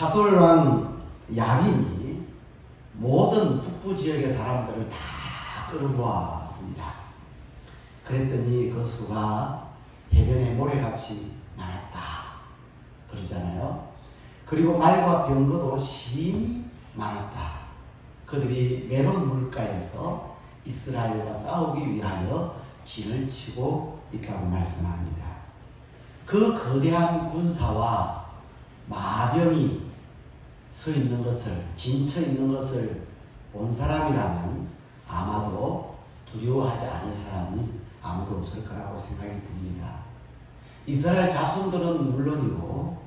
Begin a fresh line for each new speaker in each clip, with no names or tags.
하솔왕 야빈이 모든 북부 지역의 사람들을 다 끌어모았습니다. 그랬더니 그 수가 해변의 모래같이 많았다 그러잖아요. 그리고 말과 병거도 심히 많았다. 그들이 메론 물가에서 이스라엘과 싸우기 위하여 진을 치고 있다고 말씀합니다. 그 거대한 군사와 마병이 서 있는 것을, 진쳐 있는 것을 본 사람이라면 아마도 두려워하지 않을 사람이 아무도 없을 거라고 생각이 듭니다. 이스라엘 자손들은 물론이고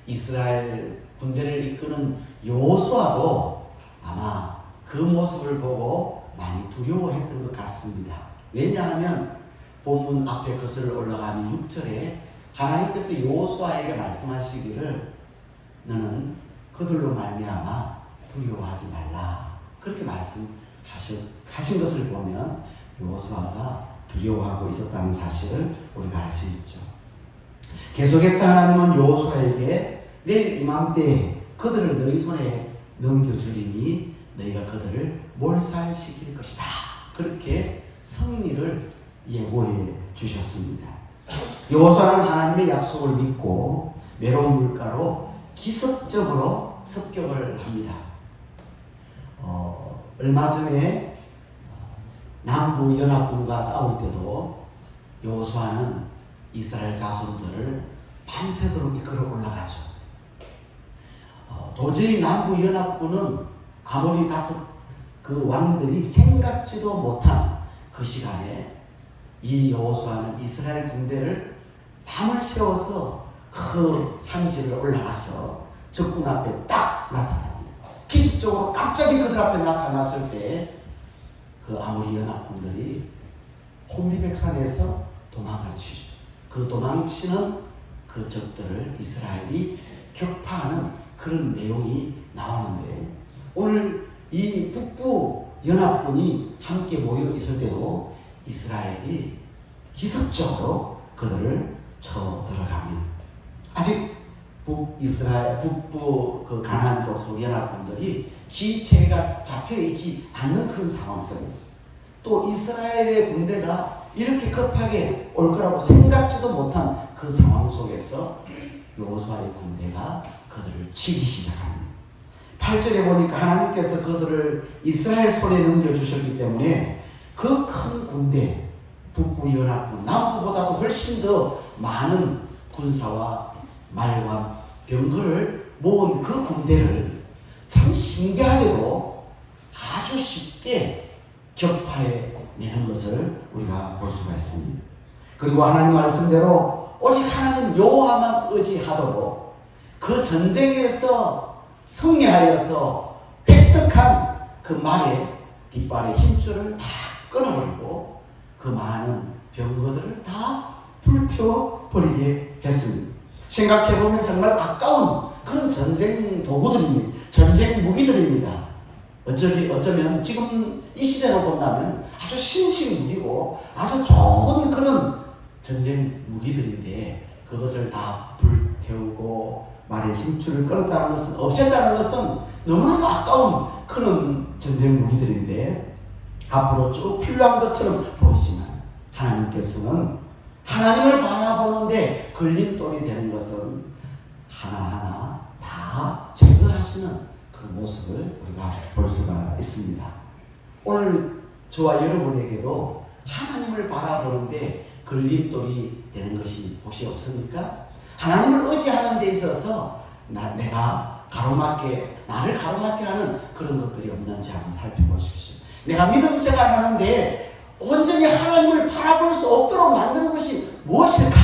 이스라엘 군대를 이끄는 여호수아도 아마 그 모습을 보고 많이 두려워했던 것 같습니다. 왜냐하면 본문 앞에 거슬러 올라가면 6절에 하나님께서 여호수아에게 말씀하시기를 너는 그들로 말미암아 두려워하지 말라 그렇게 말씀하신 것을 보면 여호수아가 두려워하고 있었다는 사실을 우리가 알 수 있죠. 계속해서 하나님은 여호수아에게 내일 이맘때에 그들을 너희 손에 넘겨주리니 너희가 그들을 몰살시킬 것이다 그렇게 승리를 예고해 주셨습니다. 여호수아는 하나님의 약속을 믿고 메론 물가로 기습적으로 습격을 합니다. 얼마 전에 남부 연합군과 싸울 때도 여호수아는 이스라엘 자손들을 밤새도록 이끌어 올라가죠. 도저히 남부 연합군은 아무리 다섯 그 왕들이 생각지도 못한 그 시간에 이 여호수아는 이스라엘 군대를 밤을 새워서 그 산지를 올라가서 적군 앞에 딱 나타납니다. 기습적으로 갑자기 그들 앞에 나타났을 때 그 아모리 연합군들이 혼비백산에서 도망을 치죠. 그 도망치는 그 적들을 이스라엘이 격파하는 그런 내용이 나오는데 오늘 이 북부 연합군이 함께 모여 있을 때도 이스라엘이 기습적으로 그들을 쳐 들어갑니다. 아직 북부 그 가나안 쪽 속 연합군들이 지체가 잡혀 있지 않는 그런 상황 속에서 또 이스라엘의 군대가 이렇게 급하게 올 거라고 생각지도 못한 그 상황 속에서 여호수아의 군대가 그들을 치기 시작합니다. 8절에 보니까 하나님께서 그들을 이스라엘 손에 넘겨주셨기 때문에 그 큰 군대, 북부 연합군, 남부보다도 훨씬 더 많은 군사와 말과 병거를 모은 그 군대를 참 신기하게도 아주 쉽게 격파해 내는 것을 우리가 볼 수가 있습니다. 그리고 하나님 말씀대로 오직 하나님 여호와만 의지하도록 그 전쟁에서 승리하여서 획득한 그 말의 뒷발의 힘줄을 다 끊어버리고 그 많은 병거들을 다 불태워 버리게 했습니다. 생각해보면 정말 아까운 그런 전쟁 도구들입니다. 전쟁 무기들입니다. 어쩌면 지금 이 시대로 본다면 아주 신식 무기고 아주 좋은 그런 전쟁 무기들인데 그것을 다 불태우고 말의 힘줄을 끊었다는 것은, 없앴다는 것은 너무나도 아까운 그런 전쟁 무기들인데 앞으로 쭉 필요한 것처럼 보이지만 하나님께서는 하나님을 바라보는데 걸림돌이 되는 것은 하나하나 다 제거하시는 그 모습을 우리가 볼 수가 있습니다. 오늘 저와 여러분에게도 하나님을 바라보는데 걸림돌이 되는 것이 혹시 없습니까? 하나님을 의지하는 데 있어서 나를 가로막게 하는 그런 것들이 없는지 한번 살펴보십시오. 내가 믿음 생활하는데 온전히 하나님을 바라볼 수 없도록 만드는 것이 무엇일까?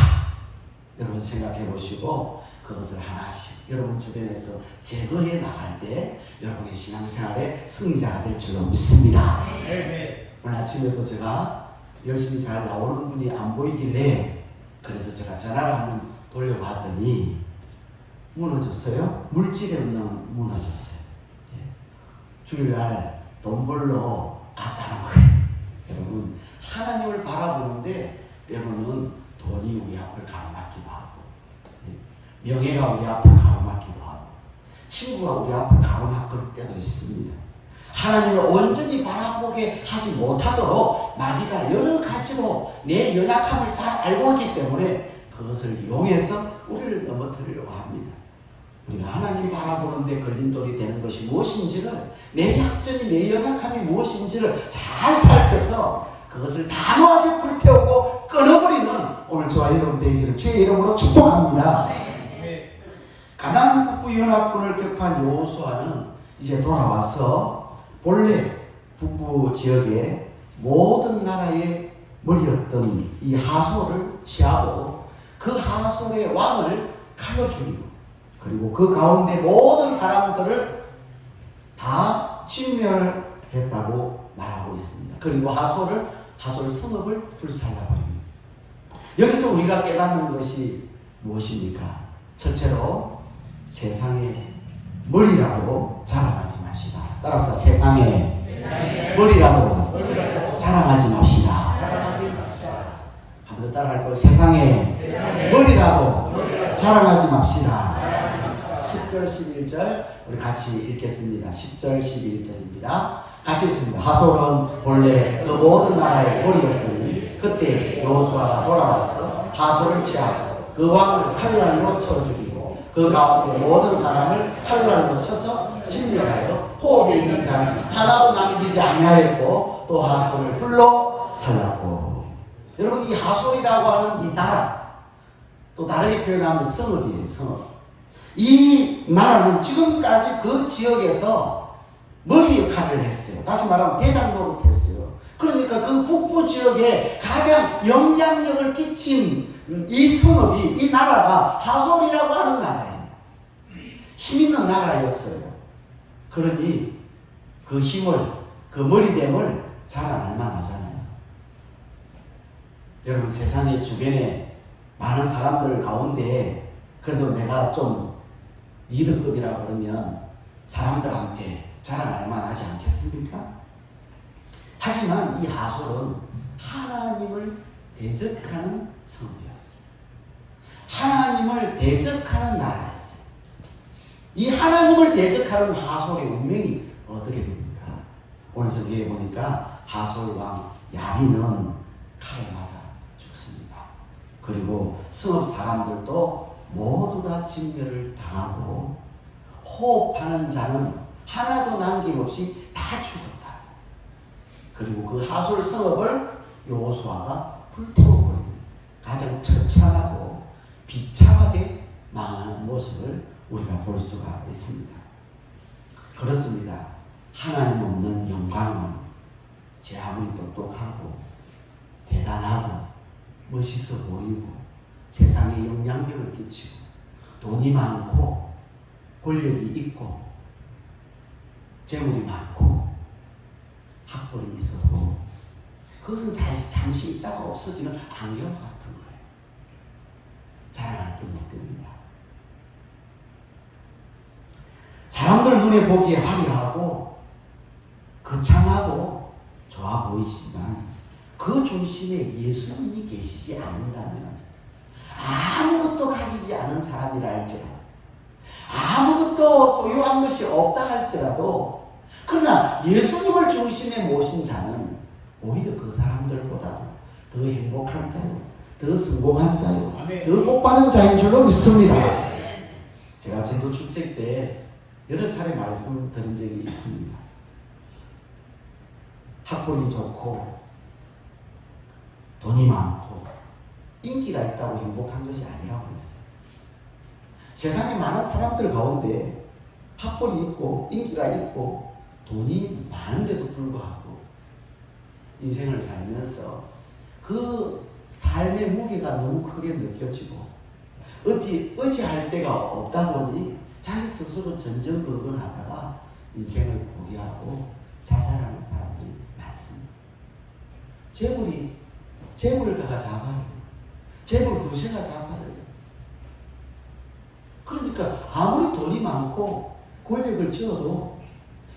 여러분 생각해 보시고 그것을 하나씩 여러분 주변에서 제거해 나갈 때 여러분의 신앙생활에 승리자가 될 줄로 믿습니다. 오늘 아침에도 제가 열심히 잘 나오는 분이 안 보이길래 그래서 제가 전화를 한번 돌려봤더니 무너졌어요. 물질에 없는 무너졌어요. 주일날 돈 벌러 갔다는 거예요. 여러분 하나님을 바라보는데 때로는 돈이 우리 앞을 가로막기도 하고 명예가 우리 앞을 가로막기도 하고 친구가 우리 앞을 가로막을 때도 있습니다. 하나님을 온전히 바라보게 하지 못하도록 마귀가 여러 가지로 내 연약함을 잘 알고 있기 때문에 그것을 이용해서 우리를 넘어뜨리려고 합니다. 우리가 하나님 바라보는데 걸림돌이 되는 것이 무엇인지를, 내 약점이, 내 연약함이 무엇인지를 잘 살펴서 그것을 단호하게 불태우고 끊어버리는 오늘 저와 여러분 되기를 주의 이름으로 축복합니다. 가나안 북부 연합군을 격파한 여호수아는 이제 돌아와서 본래 북부 지역의 모든 나라의 머리였던 이 하솔을 취하고 그 하솔의 왕을 칼로 죽이고, 그리고 그 가운데 모든 사람들을 다 진멸했다고 말하고 있습니다. 그리고 하솔 성읍을 불살라버립니다. 여기서 우리가 깨닫는 것이 무엇입니까? 첫째로 세상의 머리라고 자랑하지 맙시다. 따라서 세상에 머리라고 자랑하지 맙시다. 한 번 더 따라할 거예요. 세상에 머리라고 자랑하지 맙시다. 10절 11절 우리 같이 읽겠습니다. 10절 11절입니다. 같이 읽습니다. 하솔은 본래 그 모든 나라의 머리였더니 그때 여호수아가 돌아와서 하솔을 취하고 그 왕을 칼날로 쳐 죽이고 그 가운데 모든 사람을 칼날로 쳐서 진멸하여 호흡이 있는 자는 하나도 남기지 아니하였고 또 하솔을 불로 살랐고. 여러분, 이 하솔이라고 하는 이 나라, 또 다르게 표현하면 성읍이에요. 성읍. 이 나라는 지금까지 그 지역에서 머리 역할을 했어요. 다시 말하면 대장 노릇 했어요. 그러니까 그 북부 지역에 가장 영향력을 끼친 이 성읍이, 이 나라가 하솔이라고 하는 나라예요. 힘 있는 나라였어요. 그러니 그 힘을, 그 머리됨을 자랑할 만하잖아요. 여러분, 세상의 주변에 많은 사람들 가운데 그래도 내가 좀 리더급이라 그러면 사람들한테 자랑할 만하지 않겠습니까? 하지만 이 하솔은 하나님을 대적하는 성읍이었어요. 하나님을 대적하는 나라였어요. 이 하나님을 대적하는 하솔의 운명이 어떻게 됩니까? 오늘 저기에 보니까 하솔 왕 야빈은 칼에 맞아 죽습니다. 그리고 성읍 사람들도 모두 다 진멸을 당하고 호흡하는 자는 하나도 남김없이 다 죽었다. 그리고 그 하솔 성읍을 여호수아가 불태워버립니다. 가장 처참하고 비참하게 망하는 모습을 우리가 볼 수가 있습니다. 그렇습니다. 하나님 없는 영광은 제 아무리 똑똑하고 대단하고 멋있어 보이고 세상에 영향력을 끼치고 돈이 많고 권력이 있고 재물이 많고 학벌이 있어도 그것은 잠시 있다가 없어지는 안개와 같은 거예요. 자랑할 게 못 됩니다. 사람들 눈에 보기에 화려하고 거창하고 좋아 보이지만 그 중심에 예수님이 계시지 않는다면 아무것도 가지지 않은 사람이라 할지라도, 아무것도 소유한 것이 없다 할지라도, 그러나 예수님을 중심에 모신 자는 오히려 그 사람들보다도 더 행복한 자요, 더 성공한 자요, 더 복받은 자인 줄로 믿습니다. 제가 제도 축제 때 여러 차례 말씀드린 적이 있습니다. 학벌이 좋고 돈이 많고 인기가 있다고 행복한 것이 아니라고 했어요. 세상에 많은 사람들 가운데 학벌이 있고 인기가 있고 돈이 많은데도 불구하고 인생을 살면서 그 삶의 무게가 너무 크게 느껴지고 의지할 데가 없다 보니 자기 스스로 전전긍긍하다가 인생을 포기하고 자살하는 사람들이 많습니다. 재물가가 자살해요. 재물 후세가 자살해요. 그러니까 아무리 돈이 많고 권력을 지어도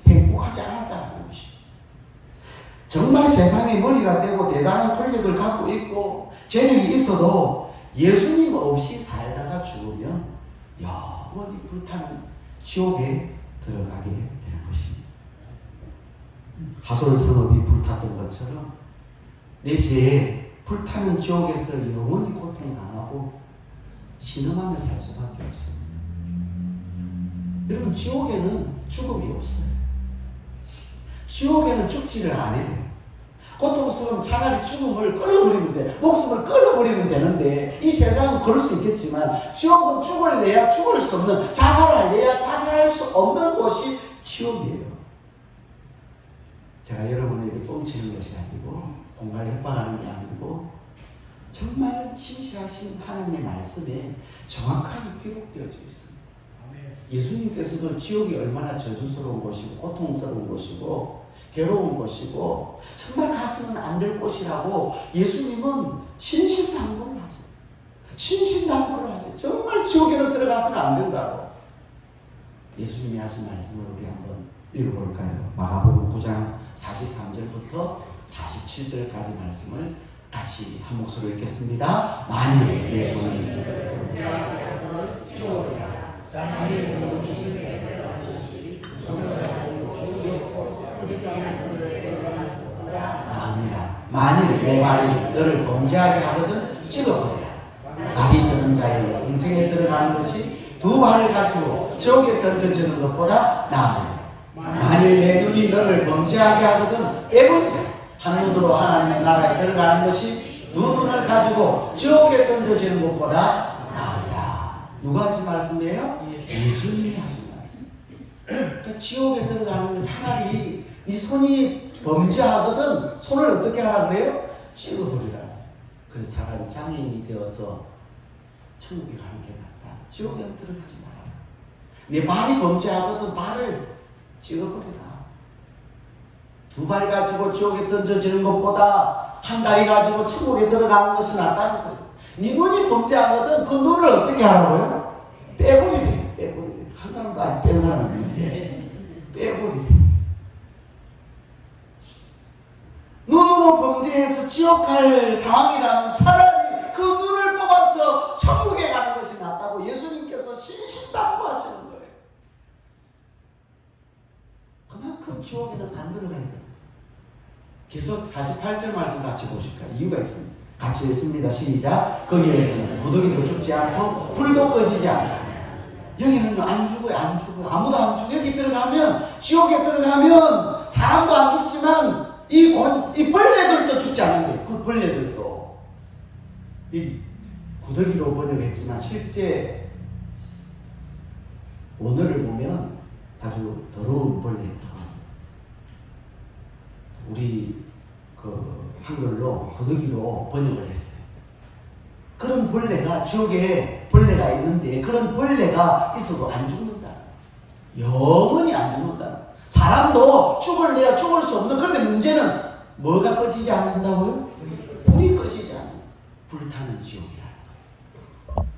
행복하지 않았다는 것이죠. 정말 세상에 머리가 되고 대단한 권력을 갖고 있고 재력이 있어도 예수님 없이 살다가 죽으면 영원히 불타는 지옥에 들어가게 되는 것입니다. 하솔 성읍이 불탔던 것처럼 내시에 불타는 지옥에서 영원히 고통당하고 신음하며 살 수밖에 없습니다. 여러분, 지옥에는 죽음이 없어요. 지옥에는 죽지를 않아요. 고통스러운 차라리 죽음을 끊어버리면 돼. 목숨을 끊어버리면 되는데, 이 세상은 그럴 수 있겠지만 지옥은 죽을래야 죽을 수 없는, 자살할래야 자살할 수 없는 곳이 지옥이에요. 제가 여러분에게 뻥치는 것이 아니고 공간을 협박하는 게 아니고 정말 신실하신 하나님의 말씀에 정확하게 기록되어져 있습니다. 예수님께서도 지옥이 얼마나 저주스러운 곳이고 고통스러운 곳이고 괴로운 곳이고 정말 가서는 안 될 곳이라고 예수님은 신신당부를 하세요. 신신당부를 하세요. 정말 지옥에는 들어가서는 안 된다고. 예수님이 하신 말씀을 우리 한번 읽어볼까요? 마가복음 9장 43절부터 47절까지 말씀을 같이 한 목소리로 읽겠습니다. 만일 내 손이 만일 내 말이 너를 범죄하게 하거든 찍어버리라. 낙이 젖은 자의 인생에 들어가는 것이 두 발을 가지고 지옥에 던져지는 것보다 나으니 만일 내 눈이 너를 범죄하게 하거든 빼버리라. 한 눈으로 하나님의 나라에 들어가는 것이 두 눈을 가지고 지옥에 던져지는 것보다 나으리라. 누가 하신 말씀이에요? 예수님이 하신 말씀. 그러니까 지옥에 들어가는 건 차라리 네 손이 범죄하거든 손을 어떻게 하라 그래요? 찍어버리라. 그래서 차라리 장애인이 되어서 천국에 가는 게 낫다. 지옥에 들어가지 마라. 내 발이 범죄하거든 발을 찍어버리라. 두 발 가지고 지옥에 던져지는 것보다 한 다리 가지고 천국에 들어가는 것이 낫다는 거예요. 네 눈이 범죄하거든 그 눈을 어떻게 하라고요? 빼버리래. 빼버리래. 한 사람도 아직 뺀 사람이 없는데 빼버리래. 눈으로 범죄해서 지옥 갈 상황이라면 차라리 그 눈을 뽑아서 천국에 가는 것이 낫다고 예수님께서 신신당부하시는 거예요. 그만큼 지옥에는 안 들어가야 돼요. 계속 48절 말씀 같이 보실까요? 이유가 있습니다. 같이 읽습니다. 시작. 거기에서는 구더기도 죽지 않고 불도 꺼지지 않고. 여기는 안 죽어요. 안 죽어요. 아무도 안 죽어요. 여기 들어가면, 지옥에 들어가면 사람도 안 죽지만 이 벌레들도 죽지 않는데, 그 벌레들도 이 구더기로 번역했지만 실제 원어를 보면 아주 더러운 벌레. 우리 그 한글로 구더기로 번역을 했어요. 그런 벌레가 지옥에 벌레가 있는데 그런 벌레가 있어도 안 죽는다. 영원히 안 죽는다. 사람도 죽을래야 죽을 수 없는. 그런데 문제는 뭐가 꺼지지 않는다고요? 불이 꺼지지 않는 불타는 지옥이라는 거예요.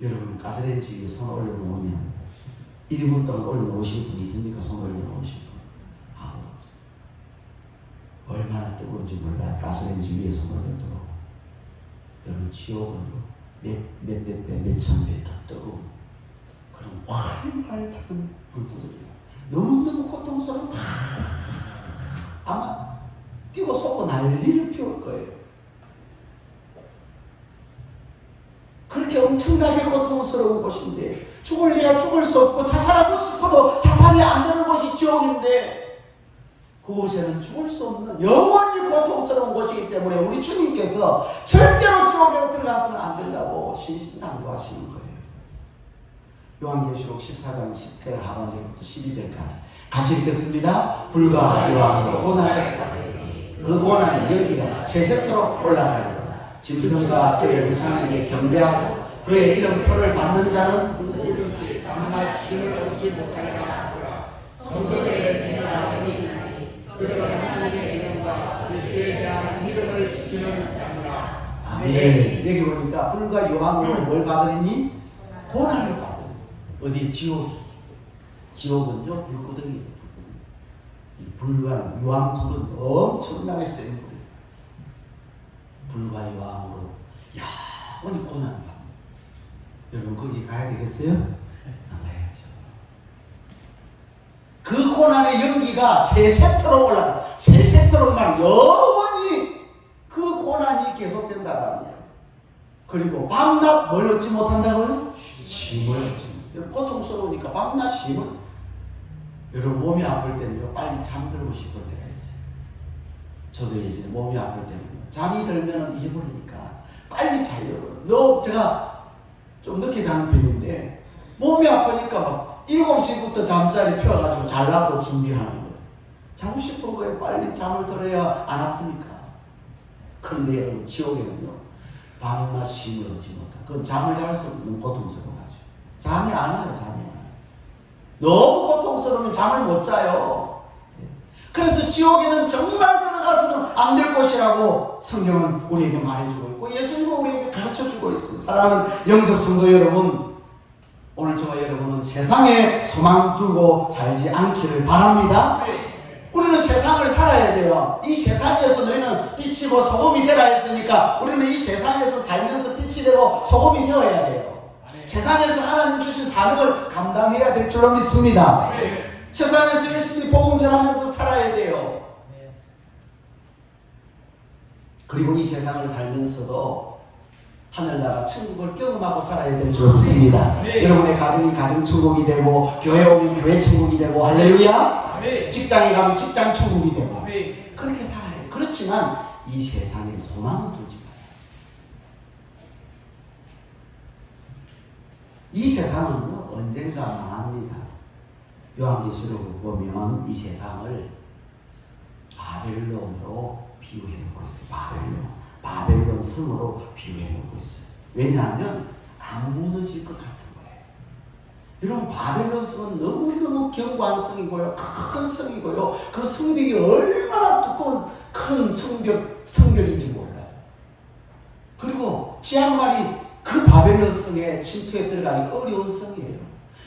여러분 가스레인지 위에 손 올려놓으면 1분 동안 올려놓으신 분 있습니까? 손 올려놓으신 분? 아무도 없어요. 얼마나 뜨거운지 몰라요. 가스레인지 위에 손 올려도. 여러분 지옥은 몇백 배, 몇천 배 더 뜨거운 그런 활활 타는 불구들이에요. 너무너무 고통스러워. 아마 뛰고 솟고 난리를 피울 거예요. 그렇게 엄청나게 고통스러운 곳인데 죽을래야 죽을 수 없고 자살하고 싶어도 자살이 안 되는 곳이 지옥인데 그곳에는 죽을 수 없는 영원히 고통스러운 곳이기 때문에 우리 주님께서 절대로 지옥에 들어가서는 안 된다고 신신당부하시는 거예요. 요한계시록 14장 10절 하반절부터 12절까지 같이 읽겠습니다. 불과 요한으로 고난을 그 고난이 여기가 세세토록 올라가리로다. 짐승과 그의 우상에게 경배하고 그의 이름표를 받는 자는 누구든지 밤낮 쉼을 얻지 못하리라. 성도들의 내가 그런 하나님의 이름과 그리스도에 대한 믿음을 주시는 자무라. 아멘. 여기 보니까 불과 요한으로 뭘 받으니? 고난을 받으니. 어디? 지옥은요 불구덩이에요. 불과 요한불은 엄청나게 센 불이에요. 불과 요한으로 영원히 고난받는. 여러분 거기 가야 되겠어요? 안 가야죠. 사람의 연기가 세세토록 올라가. 세세토록 말은 영원히 그 고난이 계속된다라는 거예요. 그리고 밤낮 뭘 얻지 못한다고요? 쉼을 얻지 못해요. 고통스러우니까 밤낮 쉼을. 여러분 몸이 아플 때는요 빨리 잠들고 싶을 때가 있어요. 저도 이제 몸이 아플 때는요 잠이 들면 잊어버리니까 빨리 자려고요. 제가 좀 늦게 자는 편인데 몸이 아프니까 막 7시부터 잠자리 펴가지고 자려고 준비하는 거예요. 자고 싶은 거에 빨리 잠을 들어야 안 아프니까. 그런데 여러분 지옥에는요 밤낮 쉼을 얻지 못한 그건 잠을 잘 수 없는 고통스러워가지고 잠이 안 와요. 잠이 안 와요. 너무 고통스러우면 잠을 못 자요. 그래서 지옥에는 정말 들어가서는 안 될 곳이라고 성경은 우리에게 말해주고 있고 예수님은 우리에게 가르쳐주고 있습니다. 사랑하는 영접 성도 여러분, 오늘 저와 여러분은 세상에 소망 두고 살지 않기를 바랍니다. 우리는 세상을 살아야 돼요. 이 세상에서 너희는 빛이고 소금이 되라 했으니까 우리는 이 세상에서 살면서 빛이 되고 소금이 되어야 돼요. 세상에서 하나님 주신 사명을 감당해야 될 줄로 믿습니다. 세상에서 열심히 복음 전하면서 살아야 돼요. 그리고 이 세상을 살면서도 하늘나라 천국을 경험하고 살아야 될 줄로 믿습니다. 여러분의 가정이 가정천국이 되고 교회 오면 교회 천국이 되고 할렐루야. 직장에 가면 직장 천국이 되고 그렇게 살아요. 그렇지만 이 세상에 소망을 두지 마요. 이 세상은 언젠가 망합니다. 요한계시록을 보면 이 세상을 바벨론으로 비유해놓고 있어요. 바벨론 성으로 비유해놓고 있어요. 왜냐하면 안 무너질 것 같은 거예요. 여러분 바벨론 성은 너무너무 견고한 성이고요. 큰 성이고요. 그 성벽이 얼마나 두꺼운 큰 성벽인지 몰라요. 그리고 지한말이 그 바벨론 성에 침투해 들어가기 어려운 성이에요.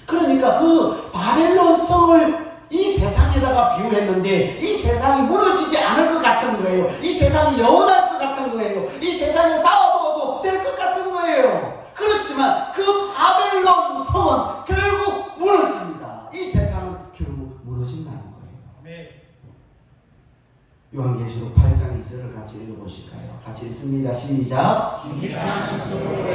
그러니까 그 바벨론 성을 이 세상에다가 비유했는데 이 세상이 무너지지 않을 것 같은 거예요. 이 세상이 영원할 것 같은 거예요. 이 세상에 싸워도 될 것 같은 거예요. 그렇지만 그 바벨론 성은 결국 무너집니다. 이 세상은 결국 무너진다는 거예요. 요한계시록 8장 2절을 같이 읽어보실까요? 같이 읽습니다. 시작.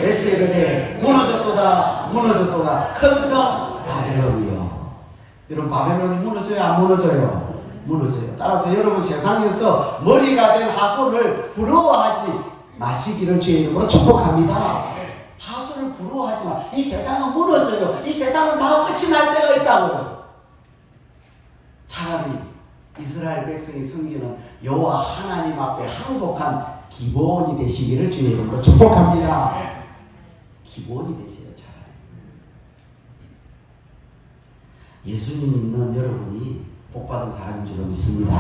외치르되 무너졌도다 무너졌도다 큰 성 바벨론이요. 여러분 바벨론이 무너져요? 안 무너져요? 무너져요. 따라서 여러분 세상에서 머리가 된 하솔을 부러워하지 마시기를 주의 이름으로 축복합니다. 하솔을 부러워하지 마. 이 세상은 무너져요. 이 세상은 다 끝이 날 때가 있다고요. 차라리 이스라엘 백성이 섬기는 여호와 하나님 앞에 항복한 기본이 되시기를 주의 이름으로 축복합니다. 기본이 되세요. 차라리 예수님 믿는 여러분이 복받은 사람인 줄로 믿습니다.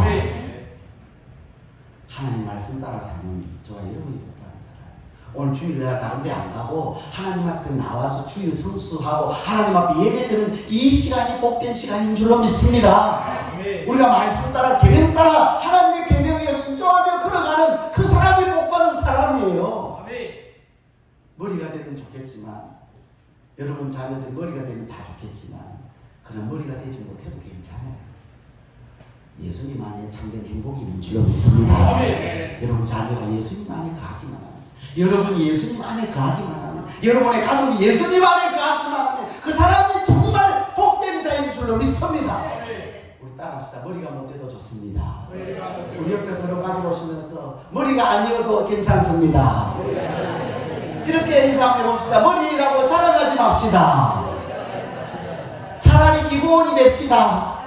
하나님 말씀 따라 사는 저와 여러분이 복받은 사람. 오늘 주일날 다른 데 안 가고 하나님 앞에 나와서 주일 성수하고 하나님 앞에 예배드리는 이 시간이 복된 시간인 줄로 믿습니다. 우리가 말씀 따라 계명 따라 하나님의 계명에 순종하며 걸어가는 그 사람이 복받은 사람이에요. 머리가 되면 좋겠지만 여러분 자녀들이 머리가 되면 다 좋겠지만 그런 머리가 되지 못해도 괜찮아요. 예수님 안에 참된 행복이 있는 줄로 믿습니다. 여러분 자녀가 예수님 안에 가기만 하면, 여러분이 예수님 안에 가기만 하면, 여러분의 가족이 예수님 안에 가기만 하면 그 사람이 정말 복된 자인 줄로 믿습니다. 우리 따라합시다. 머리가 못돼도 좋습니다. 우리 옆에 서로 가져오시면서 머리가 아니어도 괜찮습니다. 이렇게 인사해 봅시다. 머리라고 자랑하지 맙시다. 차라리 기본이 됩시다.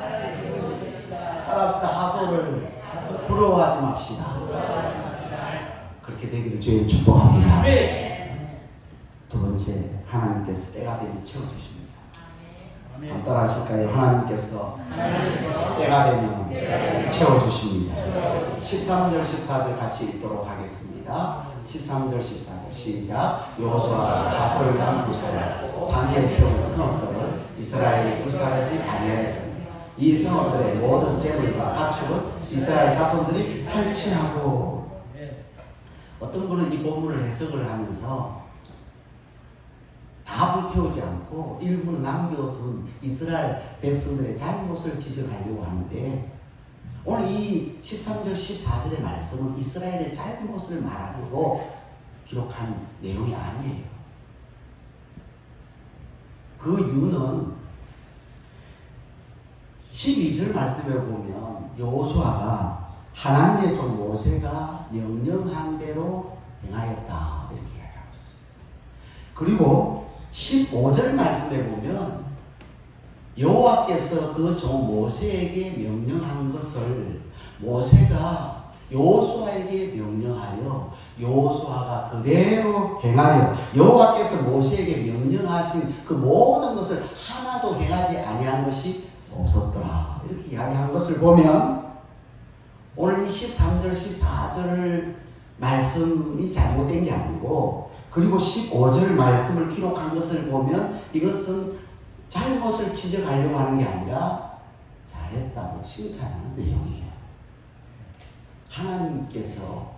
따라합시다. 하소를 부러워하지 맙시다. 그렇게 되기를 주님 축복합니다. 두 번째, 하나님께서 때가 되면 채워주십니다. 한번 따라 하실까요? 하나님께서 때가 되면 채워주십니다. 13절 14절 같이 읽도록 하겠습니다. 13절 14절 시작. 여호수아가 하솔과 구사를 산에 세운 성읍들을 이스라엘이 구사하지 아니하였으니 이 성읍들의 모든 재물과 가축은 이스라엘 자손들이 탈취하고. 어떤 분은 이 본문을 해석을 하면서 다 다 불태우지 않고 일부는 남겨둔 이스라엘 백성들의 잘못을 지적하려고 하는데, 오늘 이 13절 14절의 말씀은 이스라엘의 잘못을 말하려고 기록한 내용이 아니에요. 그 이유는 12절 말씀에 보면 여호수아가 하나님의 종 모세가 명령한 대로 행하였다 이렇게 이야기하고 있습니다. 그리고 15절 말씀에 보면 여호와께서 그 종 모세에게 명령한 것을 모세가 여호수아에게 명령하여 여호수아가 그대로 행하여 여호와께서 모세에게 명령하신 그 모든 것을 하나도 행하지 아니한 것이 없었더라 이렇게 이야기한 것을 보면, 오늘 이 13절 14절 말씀이 잘못된 게 아니고, 그리고 15절 말씀을 기록한 것을 보면 이것은 잘못을 지적하려고 하는 게 아니라 잘했다고 칭찬하는 내용이에요. 하나님께서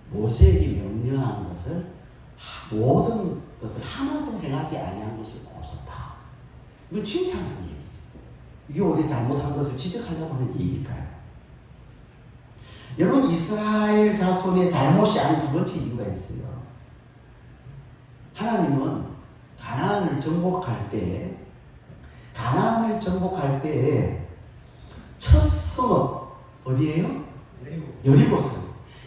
모세에게 명령한 것을, 모든 것을 하나도 행하지 아니한 것이 없었다. 이건 칭찬하는 얘기죠. 이게 어디 잘못한 것을 지적하려고 하는 얘기일까요? 여러분, 이스라엘 자손의 잘못이 아닌 두 번째 이유가 있어요. 하나님은 가나안을 정복할 때 첫 성읍 어디예요?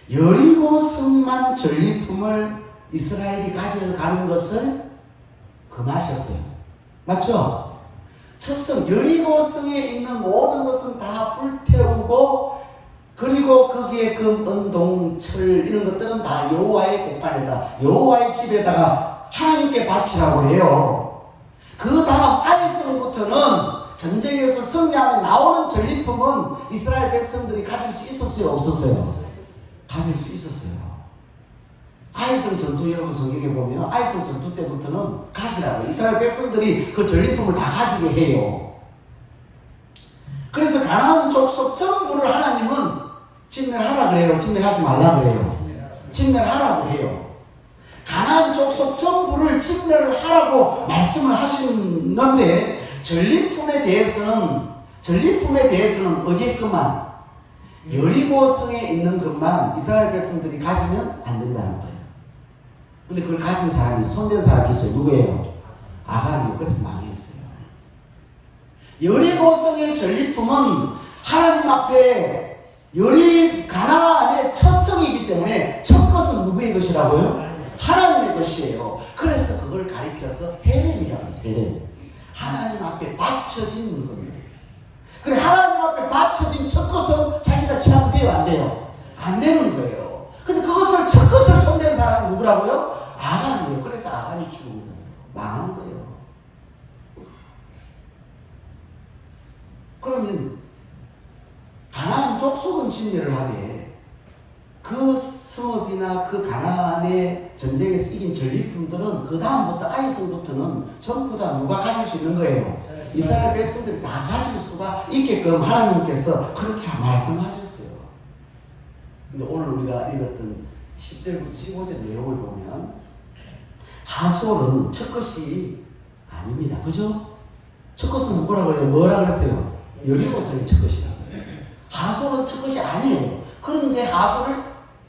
여리고성만 전리품을 이스라엘이 가져가는 것을 금하셨어요. 맞죠? 첫 성 여리고성에 있는 모든 것은 다 불태우고, 그리고 거기에 금, 은동, 철 이런 것들은 다 여호와의 곳간에다, 여호와의 집에다가 하나님께 바치라고 해요. 그 다음 아이성부터는 전쟁에서 승리하면 나오는 전리품은 이스라엘 백성들이 가질 수 있었어요? 없었어요? 가질 수 있었어요. 아이성 전투, 여러분 성경에 보면 아이성 전투 때부터는 가시라고, 이스라엘 백성들이 그 전리품을 다 가지게 해요. 그래서 가나안 족속 전부를 하나님은 진멸하라 그래요? 진멸하지 말라 그래요? 진멸하라고 해요. 가나안 족속 전부를 진멸하라고 말씀을 하시는데, 전리품에 대해서는 어디에 것만, 여리고성에 있는 것만 이스라엘 백성들이 가지면 안 된다는 거예요. 근데 그걸 가진 사람이, 손댄 사람이 있어요. 누구예요? 아간이요. 그래서 망했어요. 여리고성의 전리품은 하나님 앞에 가나안의 첫 성이기 때문에 첫 것은 누구의 것이라고요? 하나님의 것이에요. 그래서 그걸 가리켜서 헤렘이라고 해서 헤렘. 하나님 앞에 바쳐진 물건들이에요. 그래, 하나님 앞에 바쳐진 첫 것은 자기가 취하면 안 돼요? 안 되는 거예요. 근데 그것을, 첫 것을 손댄 사람은 누구라고요? 아간이에요. 그래서 아간이 죽은 거예요. 망한 거예요. 그러면 가나안 족속은 진멸을 하되 그 성읍이나 그 가나안의 전쟁에서 이긴 전리품들은 그 다음부터 아이성부터는 전부 다 누가 가질 수 있는 거예요? 이스라엘 백성들이 다 가질 수가 있게끔 하나님께서 그렇게 말씀하셨어요. 근데 오늘 우리가 읽었던 10절부터 15절 내용을 보면 하솔은 첫 것이 아닙니다. 그죠? 첫 것은 뭐라 그래요? 뭐라 그랬어요? 여리고성이 첫 것이라고 해요. 하솔은 첫 것이 아니에요. 그런데 하솔을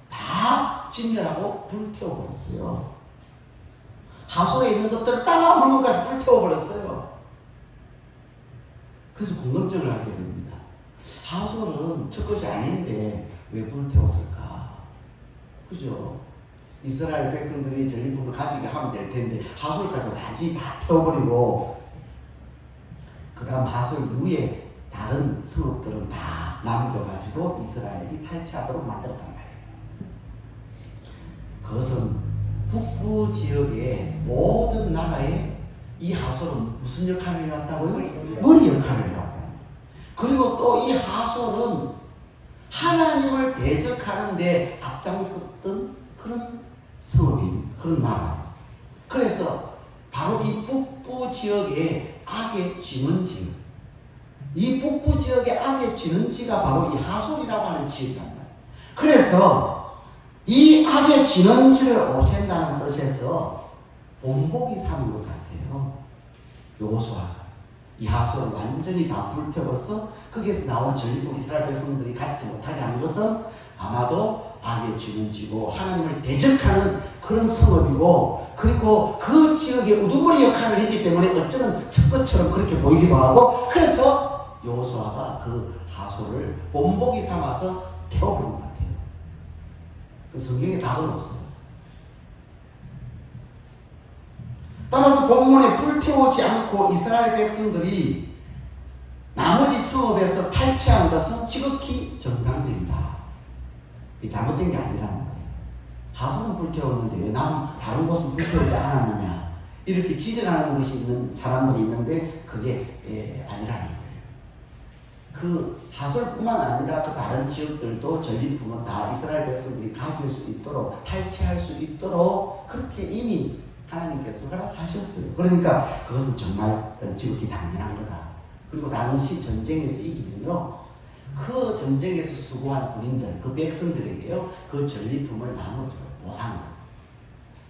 다 진멸하고 불태워버렸어요. 하솔에 있는 것들을 다 물건까지 불태워버렸어요. 그래서 궁금증을 하게 됩니다. 하솔은 첫 것이 아닌데 왜 불태웠을까? 그죠? 이스라엘 백성들이 전리품을 가지게 하면 될 텐데 하솔까지 완전히 다 태워버리고, 그 다음 하솔 이후에 다른 성읍들은 다 남겨가지고 이스라엘이 탈취하도록 만들었단 말이에요. 그것은 북부 지역의 모든 나라에 이 하솔은 무슨 역할을 해왔다고요? 머리 역할을 해왔다. 그리고 또 이 하솔은 하나님을 대적하는데 앞장섰던 그런 성읍인 그런 나라. 그래서 바로 이 북부 지역의 악의 진원지, 이 북부 지역의 악의 진원지가 바로 이 하솔이라고 하는 지역이란 말이에요. 그래서 이 악의 진원지를 없앤다는 뜻에서 본보기 삼은 것 같아요. 여호수아가 이 하소를 완전히 다 불태워서 거기에서 나온 전리품 이스라엘 백성들이 갖지 못하게 한 것은 아마도 악의 쥐는 쥐고 하나님을 대적하는 그런 성읍이고, 그리고 그 지역의 우두머리 역할을 했기 때문에 어쩌면 첩것처럼 그렇게 보이기도 하고, 그래서 여호수아가 그 하소를 본보기 삼아서 태워버린 것 같아요. 그 성경에 답은 없어요. 따라서 본문에 불태우지 않고 이스라엘 백성들이 나머지 성읍에서 탈취한 것은 지극히 정상적이다. 그게 잘못된 게 아니라는 거예요. 하소는 불태웠는데 왜 다른 곳은 불태우지 않았느냐, 이렇게 지적하는 것이 있는 사람들이 있는데 그게 아니라는 거예요. 그 하솔뿐만 아니라 그 다른 지역들도 전리품은 다 이스라엘 백성들이 가질 수 있도록, 탈취할 수 있도록 그렇게 이미 하나님께서 허락하셨어요. 그러니까 그것은 정말 지극히 당연한 거다. 그리고 당시 전쟁에서 이기면요, 그 전쟁에서 수고한 군인들, 그 백성들에게요, 그 전리품을 나눠줘요.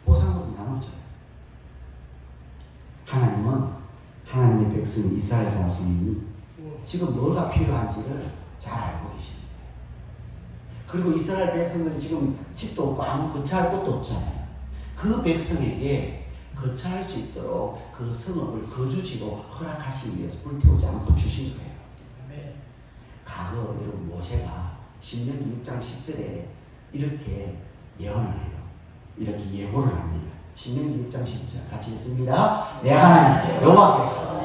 보상으로 나눠줘요. 하나님은 하나님의 백성 이스라엘 자손이 지금 뭐가 필요한지를 잘 알고 계십니다. 그리고 이스라엘 백성들이 지금 집도 없고 아무 거처할 곳도 없잖아요. 그 백성에게 거처할 수 있도록 그 성읍을 거주지로 허락하시기 위해서 불태우지 않고 주신 거예요. 과거 여러분 모세가 신명기 6장 10절에 이렇게 예언을 해요. 이렇게 예고를 합니다. 신명기 6장 10절 같이 읽습니다. 내 하나님 여호와께서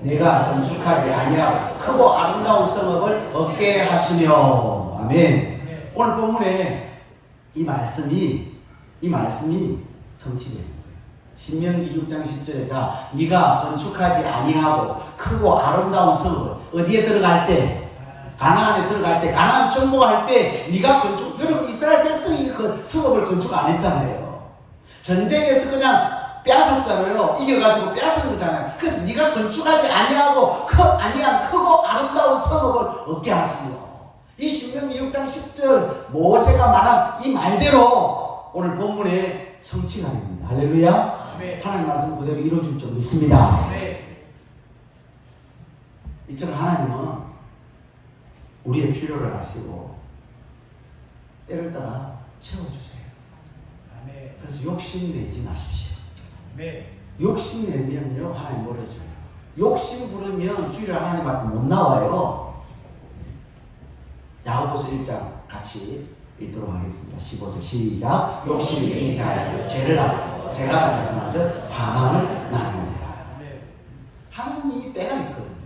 내가 건축하지 아니하고 크고 아름다운 성읍을 얻게 하시며. 아멘. 오늘 본문에 이 말씀이 성취되는 거예요. 신명기 6장 10절에 자 네가 건축하지 아니하고 크고 아름다운 성읍을 어디에 들어갈 때, 가나안에 들어갈 때, 가나안 정복할 때 네가 건축. 여러분 이스라엘 백성이 그 성읍을 건축 안 했잖아요. 전쟁에서 그냥 빼앗았잖아요. 이겨가지고 빼앗은 거잖아요. 그래서 네가 건축하지 아니하고 아니한 크고 아름다운 성읍을 얻게 하시며. 이 신명기 6장 10절 모세가 말한 이 말대로 오늘 본문에 성취가 됩니다. 할렐루야. 네. 하나님 말씀 그대로 이루어질 줄 믿습니다. 네. 이처럼 하나님은 우리의 필요를 아시고 때를 따라 채워주세요. 네. 그래서 욕심내지 마십시오. 네. 욕심내면요 하나님 모르줘요. 욕심 부르면 주일 하나님 앞에 못 나와요. 야고보서 1장 같이 읽도록 하겠습니다. 15절 시작. 욕심이 잉태하여 죄를 하고 죄가 장에서 맞아 사망을 낳느니라. 하나님이 때가 있거든요.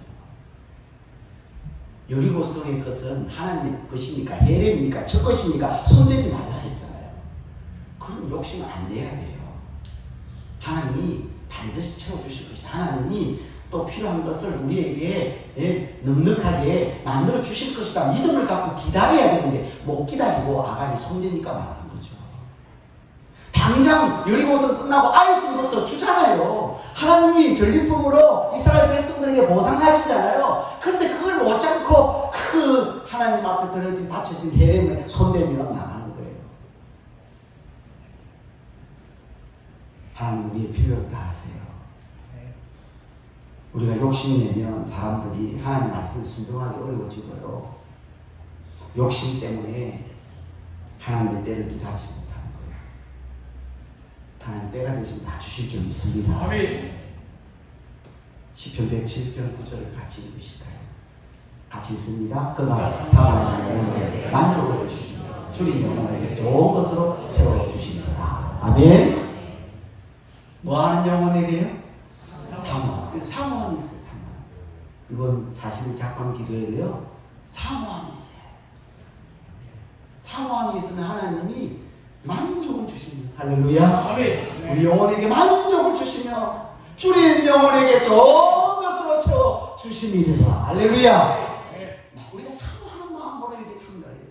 여리고성의 것은 하나님 것이니까, 헤렘이니까, 저 것이니까 손대지 말라 했잖아요. 그럼 욕심을 안 내야 돼요. 하나님이 반드시 채워주실 것이다. 하나님이 또 필요한 것을 우리에게 넉넉하게 만들어 주실 것이다. 믿음을 갖고 기다려야 되는데 못 기다리고 아간이 손대니까 망한 거죠. 당장 여리고성 끝나고 아이스부터 주잖아요. 하나님이 전리품으로 이스라엘 백성들에게 보상하시잖아요. 그런데 그걸 못 참고 그 하나님 앞에 드려진 바쳐진 헤렘에 손대면 나가는 거예요. 하나님 우리의 필요를 다 아세요. 우리가 욕심내면 사람들이 하나님 말씀을 순종하기 어려워지고요. 욕심 때문에 하나님의 때를 기다리지 못하는 거예요. 하나님 때가 되시면 다 주실 줄 믿습니다. 아멘. 시편 107편 9절을 같이 읽으실까요? 같이 읽습니다. 그가 사모하는 영혼에게 만족을 주시고 주린 영혼에게 좋은 것으로 채워주십니다. 아멘. 뭐하는 영혼에게요? 사모함이 있어요. 이번 사실 작품 기도에도요 사모함이 있어요. 사모함이 있으면 하나님이 만족을 주십니다. 할렐루야. 우리 영혼에게 만족을 주시며 주린 영혼에게 좋은 것으로 채워 주심이라. 할렐루야. 우리가 사모하는 마음으로 이렇게 참여해요.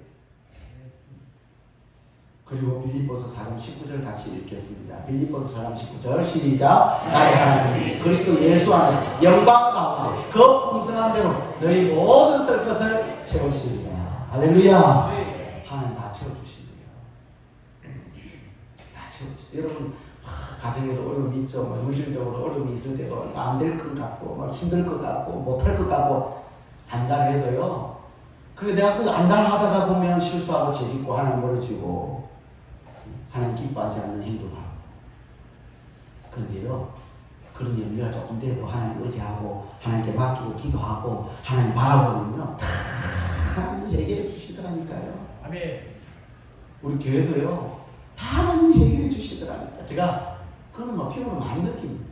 그리고 빌립보서 4장 19절 같이 읽겠습니다. 빌립보서 4장 19절 시작. 나의 하나님 그리스도 예수 안에서 영광 가운데 그 풍성한 대로 너희 모든 설 것을 채우시리라. 할렐루야.
네.
하나님 다 채워주신대요. 다 채워주세요. 여러분 가정에도 어려움이 있죠. 물질적으로 어려움이 있을 때도 안 될 것 같고 막 힘들 것 같고 못할 것 같고 안달해도요. 그리고 내가 그 안달하다가 보면 실수하고 죄짓고 하나님 멀어지고 하나님 기뻐하지 않는 행동하고. 그런데요, 그런 염려가 조금 돼도 하나님 의지하고 하나님께 맡기고 기도하고 하나님 바라보면요 다 하나님 해결해 주시더라니까요.
아멘.
우리 교회도요 다 하나님 해결해 주시더라니까. 제가 그런 거 피부로 많이 느낍니다.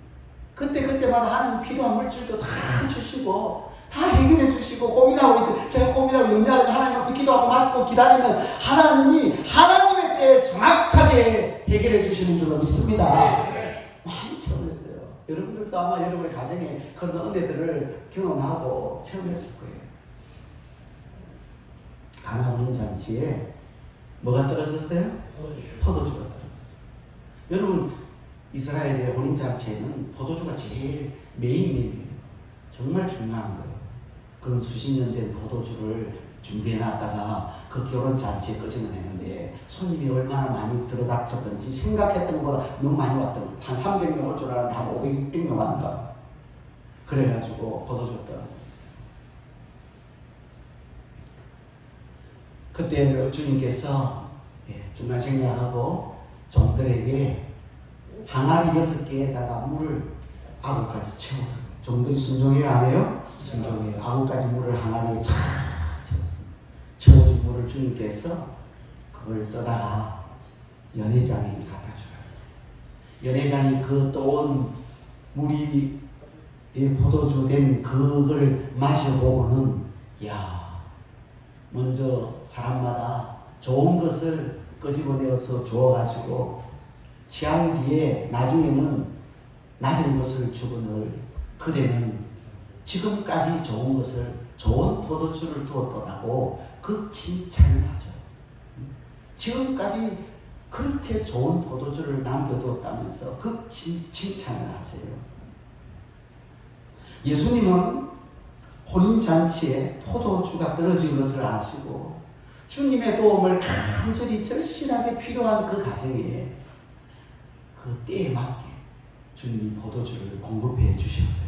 그때마다 하나님 필요한 물질도 다 주시고 다 해결해 주시고 고민하고 있을 때 제가 고민하고 염려하고 하나님 앞에 기도하고 맡고 기다리면 하나님이 하나님의 때에 정확하게 해결해 주시는 줄로 믿습니다. 많이 체험했어요. 여러분들도 아마 여러분의 가정에 그런 은혜들을 경험하고 체험했을 거예요. 가나 혼인잔치에 뭐가 떨어졌어요? 포도주가 떨어졌어요. 여러분 이스라엘의 혼인잔치에는 포도주가 제일 메인 메뉴예요. 정말 중요한 거예요. 그럼 수십 년 된 포도주를 준비해놨다가 그 결혼잔치에 끄집어내는데 손님이 얼마나 많이 들어닥쳤던지 생각했던 것보다 너무 많이 왔던 거예요. 한 300명 올 줄 알았는데 한 500, 600명 왔는가. 그래가지고 포도주가 떨어졌어요. 그때 주님께서 중간 생략하고 종들에게 항아리 6개에다가 물을 아구까지 채워요. 종들이 순종해야 안 해요? 순종해요. 아구까지 물을 항아리에 쫙 채웠습니다. 채워진 물을 주님께서 그걸 떠다가 연회장에 갖다 줘요. 연회장이 그 떠온 물이 포도주 된 그걸 마셔보고는 먼저 사람마다 좋은 것을 끄집어내어서 주어가지고 취한 뒤에 나중에는 낮은 것을 주거늘 그대는 지금까지 좋은 것을 좋은 포도주를 두었다고 그 칭찬을 하죠. 지금까지 그렇게 좋은 포도주를 남겨두었다면서 그 칭찬을 하세요. 예수님은 혼인잔치에 포도주가 떨어진 것을 아시고 주님의 도움을 간절히 절실하게 필요한 그 가정에 그 때에 맞게 주님이 포도주를 공급해 주셨어요.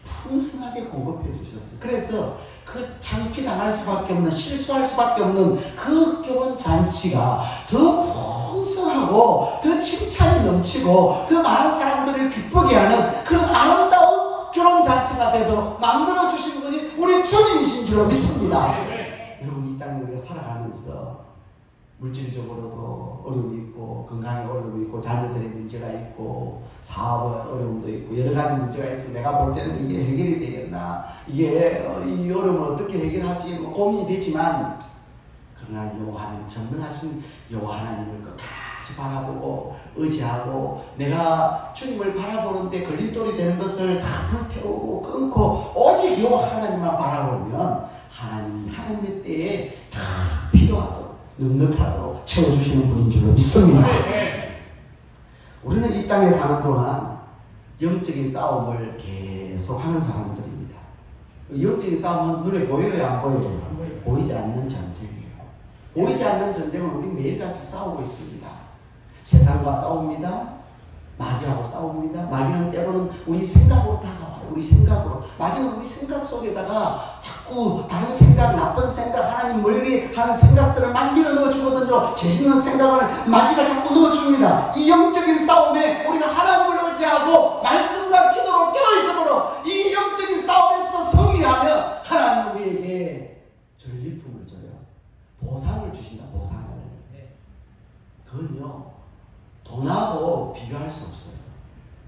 풍성하게 공급해 주셨어요. 그래서 그 창피당할 수밖에 없는 실수할 수밖에 없는 그 결혼잔치가 더 풍성하고 더 칭찬이 넘치고 더 많은 사람들을 기쁘게 하는 그런 아름다운 결혼잔치가 되도록 만들어주신 분이 우리 주님이신 줄로 믿습니다. 여러분 이 땅에 우리가 살아가면서 물질적으로도 어려움이 있고 건강에 어려움이 있고 자녀들의 문제가 있고 사업의 어려움도 있고 여러 가지 문제가 있어. 내가 볼 때는 이게 해결이 되겠나, 이게 이 어려움을 어떻게 해결하지 고민이 되지만 그러나 여호와 하나님 전능하신 여호와 하나님을 끝까지 바라보고 의지하고 내가 주님을 바라보는데 걸림돌이 되는 것을 다 불태우고 끊고 오직 여호와 하나님만 바라보면 하나님이 하나님의 때에 다 필요하도록 넉넉하도록 채워주시는 분인 줄로 믿습니다. 우리는 이 땅에 사는 동안 영적인 싸움을 계속 하는 사람들입니다. 영적인 싸움은 눈에 보여요, 안 보여요? 보이지 않는 전쟁이에요. 보이지 않는 전쟁을 우리 매일같이 싸우고 있습니다. 세상과 싸웁니다. 마귀하고 싸웁니다. 마귀는 때로는 우리 생각으로 다가와요. 우리 생각으로. 마귀는 우리 생각 속에다가 자꾸 다른 생각, 나쁜 생각, 하나님 멀리 하는 생각들을 막 밀어 넣어주거든요. 재밌는 생각을 마귀가 자꾸 넣어줍니다. 이 영적인 싸움에 우리가 하나님을 의지하고 말씀과 기도로 깨어있으므로 이 영적인 싸움에서 승리하면 하나님 우리에게 전리품을 줘요. 보상을 주신다. 보상을. 그건요 돈하고 비교할 수 없어요.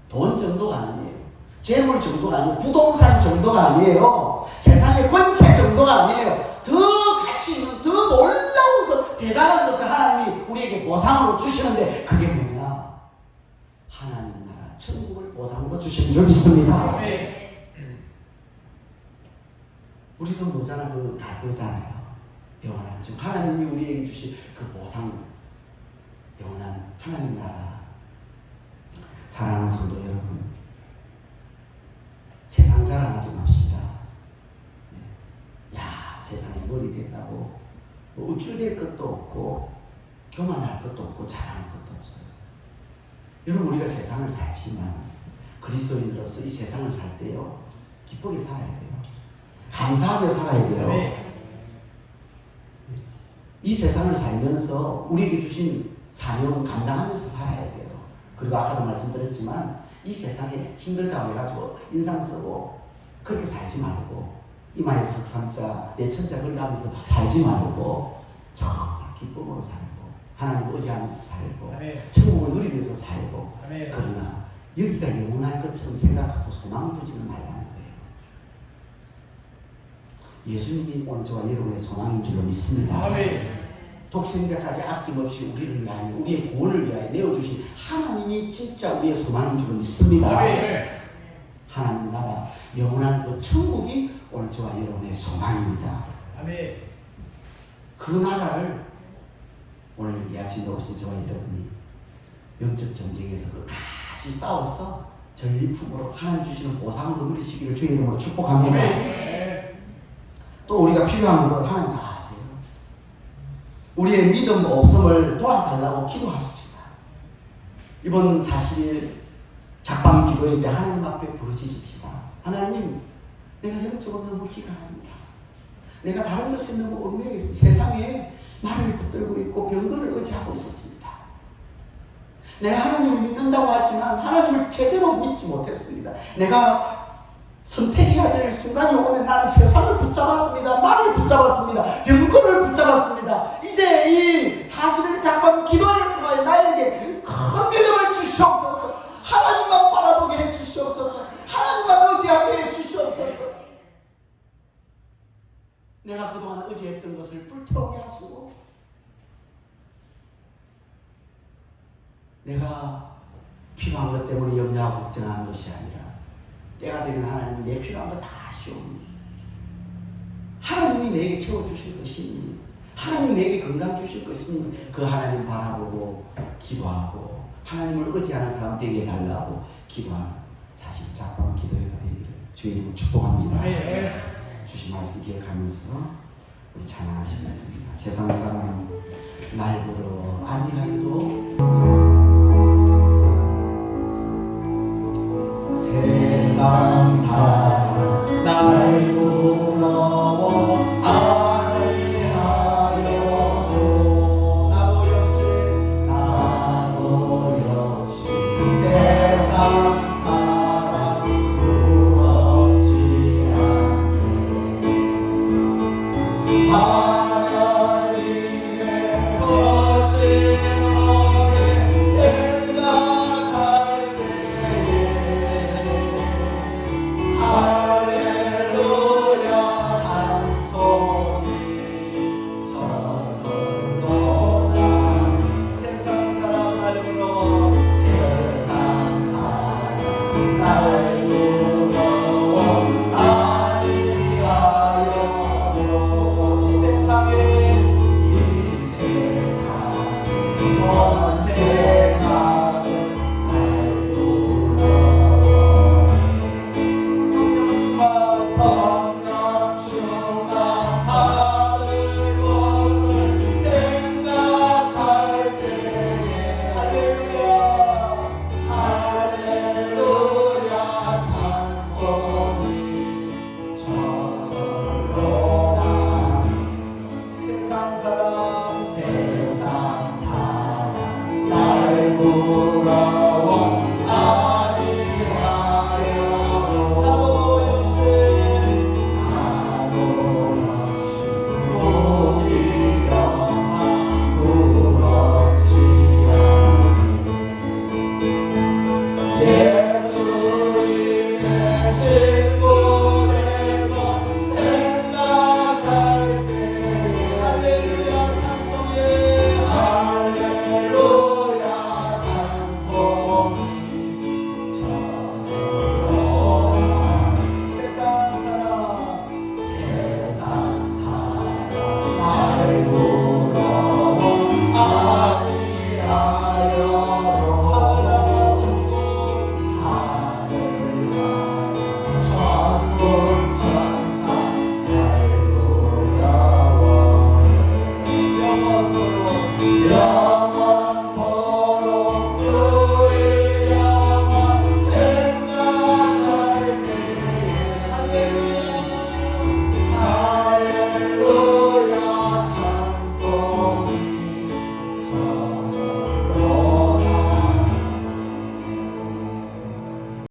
돈 정도가 아니에요. 재물 정도가 아니에요. 부동산 정도가 아니에요. 세상의 권세 정도가 아니에요. 더 가치 있는, 더 놀라운 것, 대단한 것을 하나님이 우리에게 보상으로 주시는데 그게 뭐냐? 하나님 나라 천국을 보상으로 주신 줄 믿습니다. 우리도 뭐잖아, 그 갈 거잖아요. 영원한 즉 하나님이 우리에게 주신 그 보상, 영원한 하나님 나라. 사랑하는 성도 여러분, 세상 자랑하지 맙시다. 야, 세상에 머리 됐다고 뭐 우쭐댈 것도 없고 교만할 것도 없고 자랑할 것도 없어요. 여러분, 우리가 세상을 살지만 그리스도인으로서 이 세상을 살 때요, 기쁘게 살아야 돼요. 감사하게 살아야 돼요. 이 세상을 살면서 우리에게 주신 사명 감당하면서 살아야 돼요. 그리고 아까도 말씀드렸지만 이 세상에 힘들다고 해가지고 인상 쓰고 그렇게 살지 말고, 이마에 석삼자 내천자 걸어가면서 살지 말고 정말 기쁨으로 살고 하나님 의지하면서 살고 천국을 누리면서 살고, 그러나 여기가 영원할 것처럼 생각하고 소망 두지는 말라는 거예요. 예수님이 오늘 저와 여러분의 소망인 줄로 믿습니다. 독생자까지 아낌없이 우리를 위하여, 우리의 구원을 위하여 내어주신 하나님이 진짜 우리의 소망인 줄로 믿습니다. 하나님 나라 영원한 그 천국이 오늘 저와 여러분의 소망입니다. 그 나라를 오늘 이 아침에 오신 저와 여러분이 영적 전쟁에서 끝까지 싸워서 전리품으로 하나님 주시는 보상으로 누리시기를 주의 이름으로 축복합니다. 또 우리가 필요한 것 하나님 다 아세요. 우리의 믿음 없음을 도와달라고 기도하십시다. 이번 40일 작방 기도회 때 하나님 앞에 부르짖읍시다. 하나님, 내가 영적으로 너무 기가합니다. 내가 다른 것에 너무 얽매여 있어. 세상에 말을 붙들고 있고 병거를 의지하고 있었습니다. 내가 하나님을 믿는다고 하지만 하나님을 제대로 믿지 못했습니다. 내가 선택해야 될 순간이 오면 나는 세상을 붙잡았습니다. 말을 붙잡았습니다. 병거를 붙잡았습니다. 이제 이 40일 작방 기도회를 통하여 나에게 큰 믿음을 주시옵소서. 하나님만 바라보게 해주시옵소서. 하나님만 의지하게 해주시옵소서. 내가 그동안 의지했던 것을 불태우게 하시고, 내가 필요한 것 때문에 염려하고 걱정하는 것이 아니라 때가 되면 하나님이 내 필요한 거 다 아시오니, 하나님이 내게 채워주실 것이니, 하나님이 내게 건강 주실 것이니 그 하나님 바라보고 기도하고 하나님을 의지하는 사람 되게 해달라고 기도하는 사실 작방 기도회가 되기를 주의 이름으로 축복합니다. 주신 말씀 기억하면서 우리 찬양하시겠습니다. 세상 사람 날 부러 아니하여도 세상 사람 날 부러워 아니하여도 나도 역시 세상 사람 부럽지 않네. 하나님의 거룩하게 생각할 때에 할렐루야 찬송이 저절로 나니. 세상 사람 날 부러워, 세상 사람 날 부러워 아니하여도 이 세상 온 세상을 날 부러워. 성령 충만 받을 것을 생각할 때에 할렐루야 찬송이 저절로 나니. 세상 사람 날 부러워